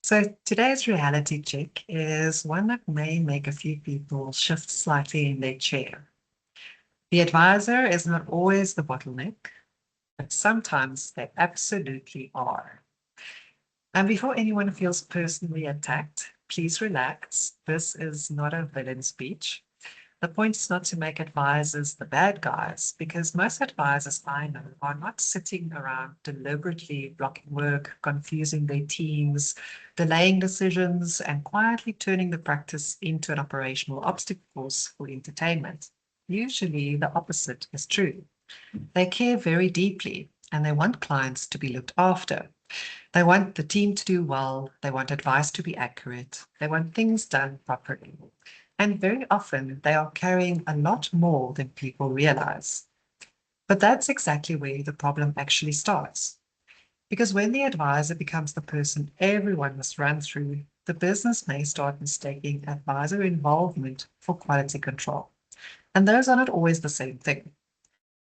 So today's reality check is one that may make a few people shift slightly in their chair. The advisor is not always the bottleneck, but sometimes they absolutely are. And before anyone feels personally attacked, please relax. This is not a villain speech. The point is not to make advisors the bad guys, because most advisors I know are not sitting around deliberately blocking work, confusing their teams, delaying decisions, and quietly turning the practice into an operational obstacle course for entertainment. Usually, the opposite is true. They care very deeply and they want clients to be looked after. They want the team to do well. They want advice to be accurate. They want things done properly. And very often they are carrying a lot more than people realize. But that's exactly where the problem actually starts. Because when the advisor becomes the person everyone must run through, the business may start mistaking advisor involvement for quality control. And those are not always the same thing.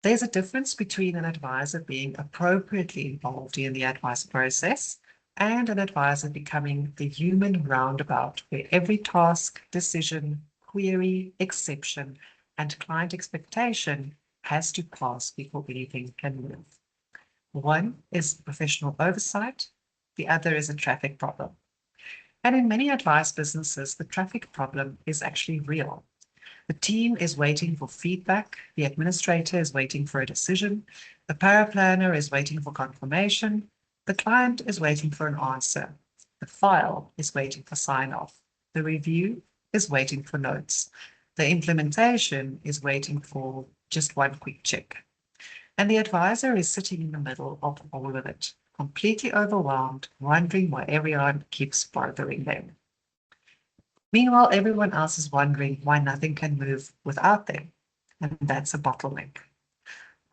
There's a difference between an advisor being appropriately involved in the advice process and an advisor becoming the human roundabout where every task, decision, query, exception, and client expectation has to pass before anything can move. One is professional oversight, the other is a traffic problem. And in many advice businesses, the traffic problem is actually real. The team is waiting for feedback. The administrator is waiting for a decision. The paraplanner is waiting for confirmation. The client is waiting for an answer. The file is waiting for sign off. The review is waiting for notes. The implementation is waiting for just one quick check. And the advisor is sitting in the middle of all of it, completely overwhelmed, wondering why everyone keeps bothering them. Meanwhile, everyone else is wondering why nothing can move without them. And that's a bottleneck.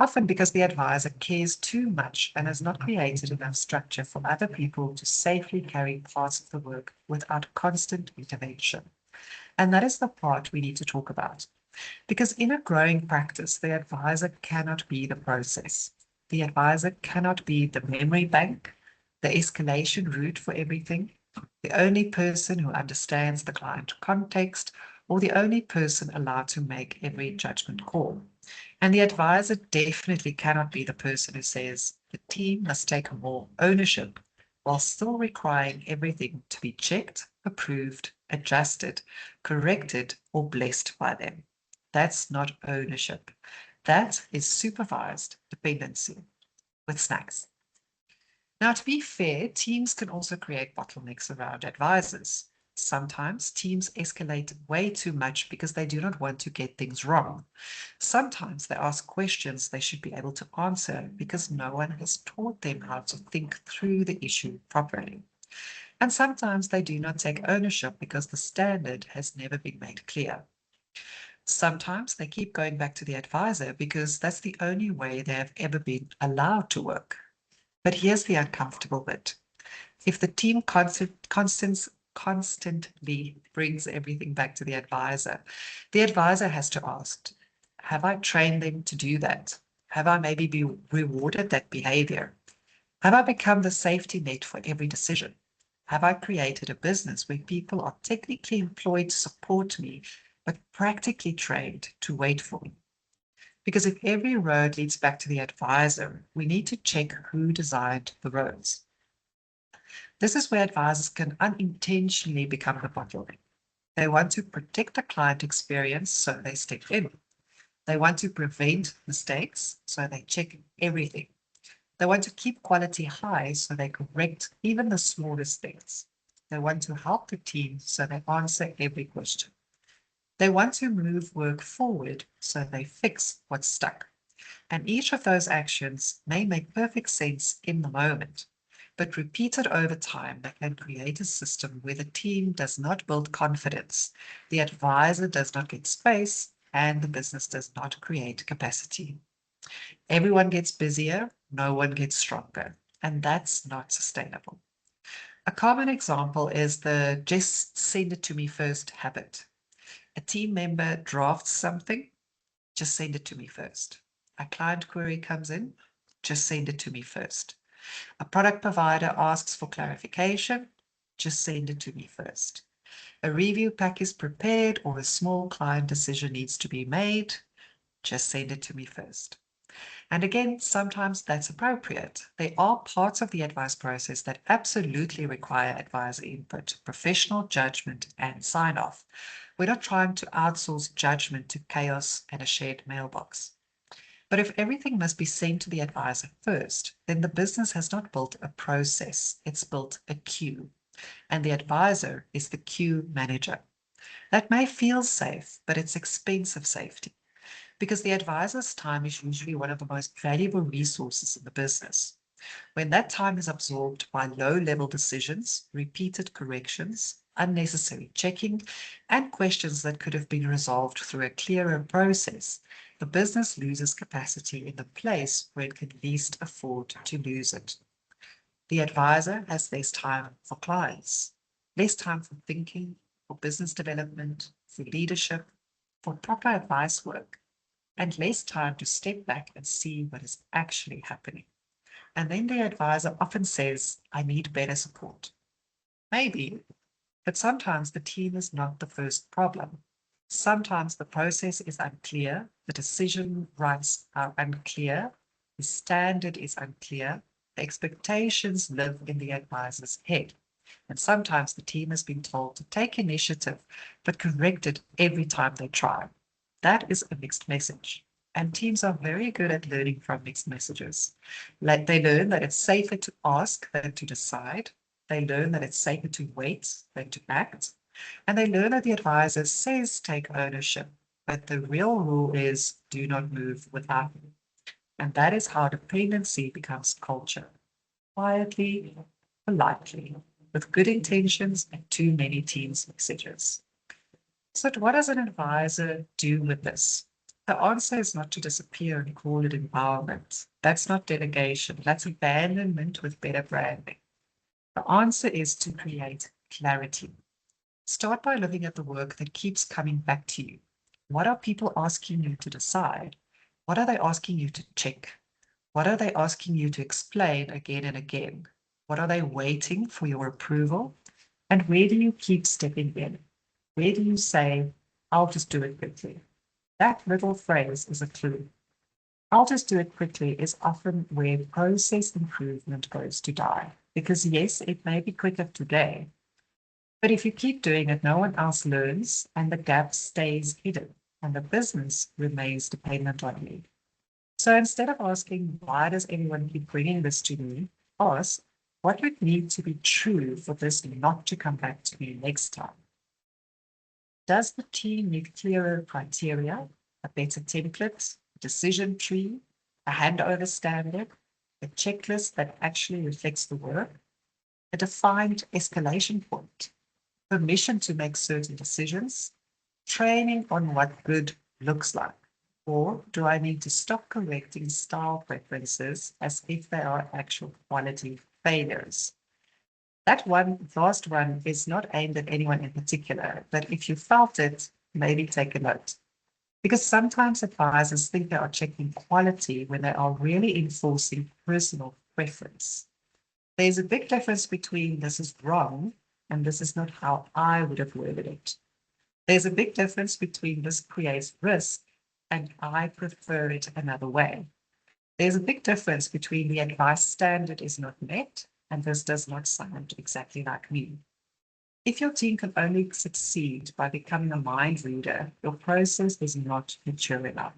Often because the advisor cares too much and has not created enough structure for other people to safely carry parts of the work without constant intervention. And that is the part we need to talk about. Because in a growing practice, the advisor cannot be the process. The advisor cannot be the memory bank, the escalation route for everything, the only person who understands the client context, or the only person allowed to make every judgment call. And the advisor definitely cannot be the person who says the team must take more ownership while still requiring everything to be checked, approved, adjusted, corrected, or blessed by them. That's not ownership. That is supervised dependency with snacks. Now, to be fair, teams can also create bottlenecks around advisors. Sometimes teams escalate way too much because they do not want to get things wrong. Sometimes they ask questions they should be able to answer because no one has taught them how to think through the issue properly. And sometimes they do not take ownership because the standard has never been made clear. Sometimes they keep going back to the advisor because that's the only way they have ever been allowed to work. But here's the uncomfortable bit. If the team constantly brings everything back to the advisor has to ask, have I trained them to do that? Have I maybe been rewarded that behavior? Have I become the safety net for every decision? Have I created a business where people are technically employed to support me, but practically trained to wait for me? Because if every road leads back to the advisor, we need to check who designed the roads. This is where advisors can unintentionally become the bottleneck. They want to protect the client experience, so they step in. They want to prevent mistakes, so they check everything. They want to keep quality high, so they correct even the smallest things. They want to help the team, so they answer every question. They want to move work forward, so they fix what's stuck. And each of those actions may make perfect sense in the moment, but repeated over time, they can create a system where the team does not build confidence, the advisor does not get space, and the business does not create capacity. Everyone gets busier, no one gets stronger, and that's not sustainable. A common example is the just send it to me first habit. A team member drafts something, just send it to me first. A client query comes in, just send it to me first. A product provider asks for clarification, just send it to me first. A review pack is prepared or a small client decision needs to be made, just send it to me first. And again, sometimes that's appropriate. There are parts of the advice process that absolutely require advisor input, professional judgment, and sign off. We're not trying to outsource judgment to chaos and a shared mailbox. But if everything must be sent to the advisor first, then the business has not built a process, it's built a queue. And the advisor is the queue manager. That may feel safe, but it's expensive safety because the advisor's time is usually one of the most valuable resources in the business. When that time is absorbed by low-level decisions, repeated corrections, unnecessary checking, and questions that could have been resolved through a clearer process, the business loses capacity in the place where it can least afford to lose it. The advisor has less time for clients, less time for thinking, for business development, for leadership, for proper advice work, and less time to step back and see what is actually happening. And then the advisor often says, I need better support. Maybe, but sometimes the team is not the first problem. Sometimes the process is unclear, the decision rights are unclear, the standard is unclear, the expectations live in the advisor's head. And sometimes the team has been told to take initiative, but corrected every time they try. That is a mixed message. And teams are very good at learning from mixed messages. Like they learn that it's safer to ask than to decide. They learn that it's safer to wait than to act. And they learn that the advisor says take ownership, but the real rule is do not move without me. And that is how dependency becomes culture. Quietly, politely, with good intentions and too many teams messages. So what does an advisor do with this? The answer is not to disappear and call it empowerment. That's not delegation. That's abandonment with better branding. The answer is to create clarity. Start by looking at the work that keeps coming back to you. What are people asking you to decide? What are they asking you to check? What are they asking you to explain again and again? What are they waiting for your approval? And where do you keep stepping in? Where do you say, I'll just do it quickly? That little phrase is a clue. I'll just do it quickly is often where process improvement goes to die. Because yes, it may be quicker today, but if you keep doing it, no one else learns and the gap stays hidden and the business remains dependent on you. So instead of asking, why does everyone keep bringing this to me? Ask, what would need to be true for this not to come back to me next time? Does the team need clearer criteria, a better template, a decision tree, a handover standard, a checklist that actually reflects the work, a defined escalation point, permission to make certain decisions, training on what good looks like? Or do I need to stop correcting style preferences as if they are actual quality failures? That one, last one, is not aimed at anyone in particular, but if you felt it, maybe take a note. Because sometimes advisors think they are checking quality when they are really enforcing personal preference. There's a big difference between this is wrong and this is not how I would have worded it. There's a big difference between this creates risk and I prefer it another way. There's a big difference between the advice standard is not met and this does not sound exactly like me. If your team can only succeed by becoming a mind reader, your process is not mature enough.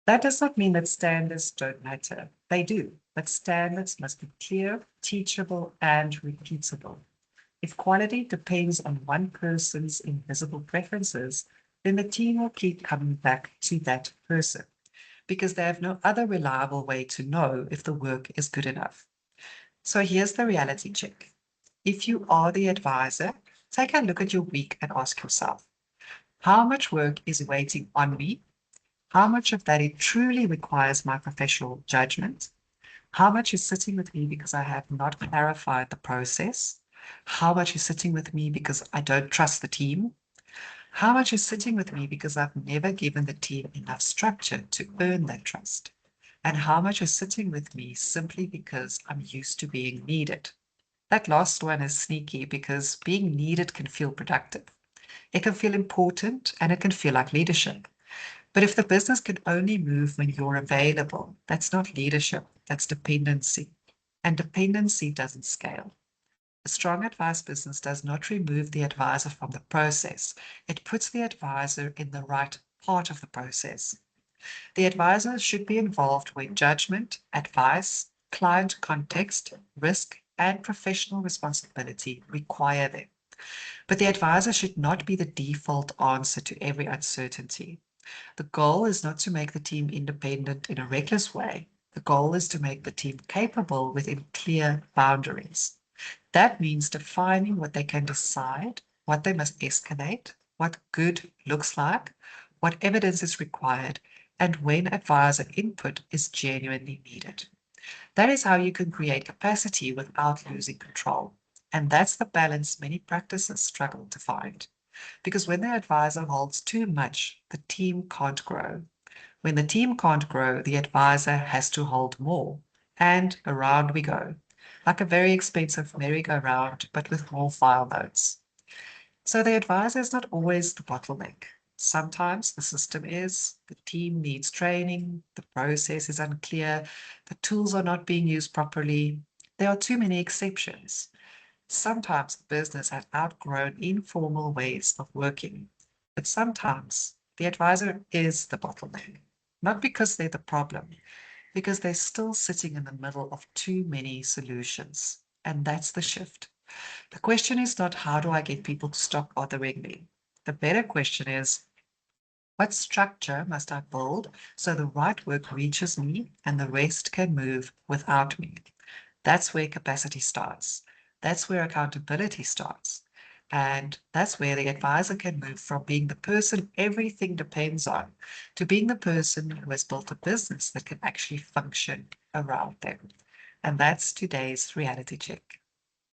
That does not mean that standards don't matter. They do, but standards must be clear, teachable, and repeatable. If quality depends on one person's invisible preferences, then the team will keep coming back to that person because they have no other reliable way to know if the work is good enough. So here's the reality check. If you are the advisor, take a look at your week and ask yourself, how much work is waiting on me? How much of that it truly requires my professional judgment? How much is sitting with me because I have not clarified the process? How much is sitting with me because I don't trust the team? How much is sitting with me because I've never given the team enough structure to earn that trust? And how much is sitting with me simply because I'm used to being needed? That last one is sneaky because being needed can feel productive. It can feel important and it can feel like leadership. But if the business can only move when you're available, that's not leadership, that's dependency. And dependency doesn't scale. A strong advice business does not remove the advisor from the process. It puts the advisor in the right part of the process. The advisor should be involved when judgment, advice, client context, risk, and professional responsibility require them. But the advisor should not be the default answer to every uncertainty. The goal is not to make the team independent in a reckless way. The goal is to make the team capable within clear boundaries. That means defining what they can decide, what they must escalate, what good looks like, what evidence is required, and when advisor input is genuinely needed. That is how you can create capacity without losing control. And that's the balance many practices struggle to find. Because when the advisor holds too much, the team can't grow. When the team can't grow, the advisor has to hold more. And around we go, like a very expensive merry-go-round, but with more file notes. So the advisor is not always the bottleneck. Sometimes the system is, the team needs training, the process is unclear, the tools are not being used properly. There are too many exceptions. Sometimes the business has outgrown informal ways of working, but sometimes the advisor is the bottleneck. Not because they're the problem, because they're still sitting in the middle of too many solutions. And that's the shift. The question is not how do I get people to stop bothering me? The better question is what structure must I build so the right work reaches me and the rest can move without me? That's where capacity starts. That's where accountability starts. And that's where the advisor can move from being the person everything depends on to being the person who has built a business that can actually function around them. And that's today's reality check.